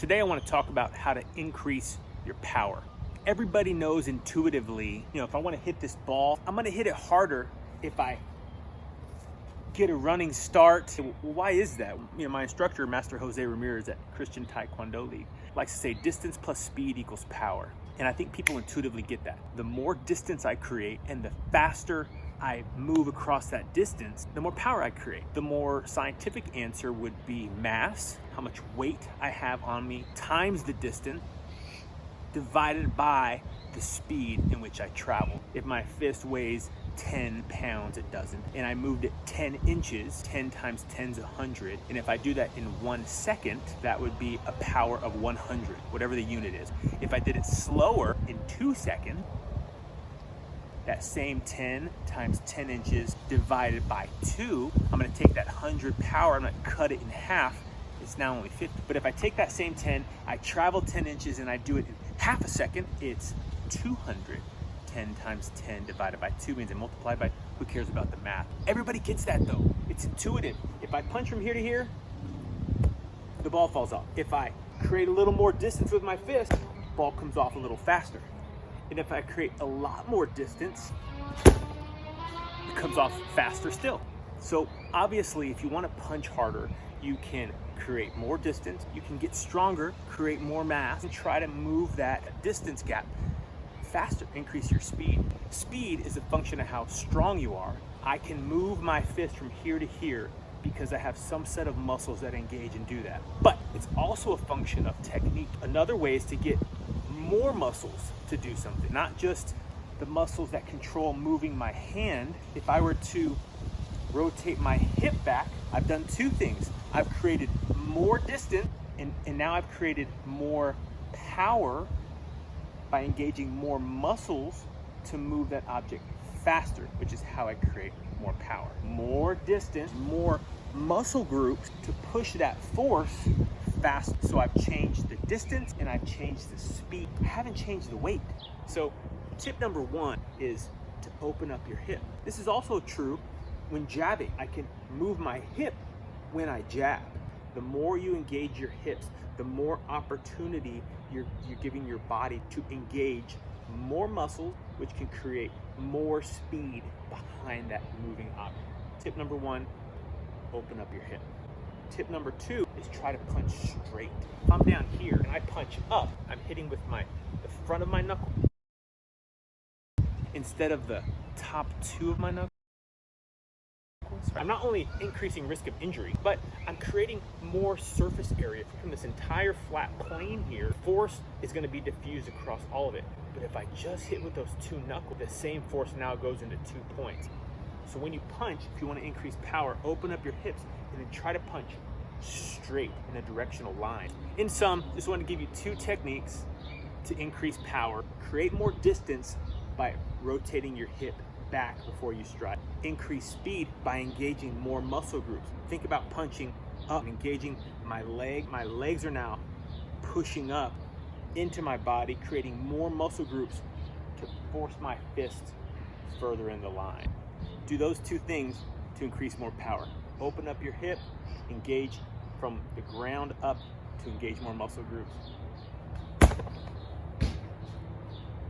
Today I want to talk about how to increase your power. Everybody knows intuitively, if I want to hit this ball, I'm going to hit it harder if I get a running start. Well, why is that? My instructor, Master Jose Ramirez at Christian Taekwondo League, likes to say distance plus speed equals power. And I think people intuitively get that. The more distance I create and the faster I move across that distance, the more power I create. The more scientific answer would be mass, how much weight I have on me, times the distance, divided by the speed in which I travel. If my fist weighs 10 pounds, it doesn't. And I moved it 10 inches, 10 times 10 is 100. And if I do that in 1 second, that would be a power of 100, whatever the unit is. If I did it slower in 2 seconds, that same 10 times 10 inches divided by 2, I'm gonna take that 100 power, I'm gonna cut it in half. It's now only 50. But if I take that same 10, I travel 10 inches and I do it in half a second, it's 200. 10 times 10 divided by 2 means I multiply by, who cares about the math? Everybody gets that though. It's intuitive. If I punch from here to here, the ball falls off. If I create a little more distance with my fist, ball comes off a little faster. And if I create a lot more distance, it comes off faster still. So obviously, if you want to punch harder, you can create more distance, you can get stronger, create more mass, and try to move that distance gap faster, increase your speed. Speed is a function of how strong you are. I can move my fist from here to here because I have some set of muscles that engage and do that. But it's also a function of technique. Another way is to get more muscles to do something, not just the muscles that control moving my hand. If I were to rotate my hip back, I've done two things. I've created more distance and now I've created more power by engaging more muscles to move that object faster, which is how I create more power. More distance, more muscle groups to push that force fast. So I've changed the distance and I've changed the speed. I haven't changed the weight. So tip number one is to open up your hip. This is also true when jabbing. I can move my hip when I jab. The more you engage your hips, the more opportunity you're giving your body to engage more muscles, which can create more speed behind that moving object. Tip number one, open up your hip. Tip number two is try to punch straight. If I'm down here and I punch up, I'm hitting with the front of my knuckle instead of the top two of my knuckles. I'm not only increasing risk of injury, but I'm creating more surface area from this entire flat plane here. Force is going to be diffused across all of it. But if I just hit with those two knuckles, the same force now goes into 2 points. So when you punch, if you want to increase power, open up your hips and then try to punch straight in a directional line. In sum, just want to give you two techniques to increase power. Create more distance by rotating your hip back before you strike. Increase speed by engaging more muscle groups. Think about punching up, engaging my leg. My legs are now pushing up into my body, creating more muscle groups to force my fist further in the line. Do those two things to increase more power. Open up your hip, engage from the ground up to engage more muscle groups.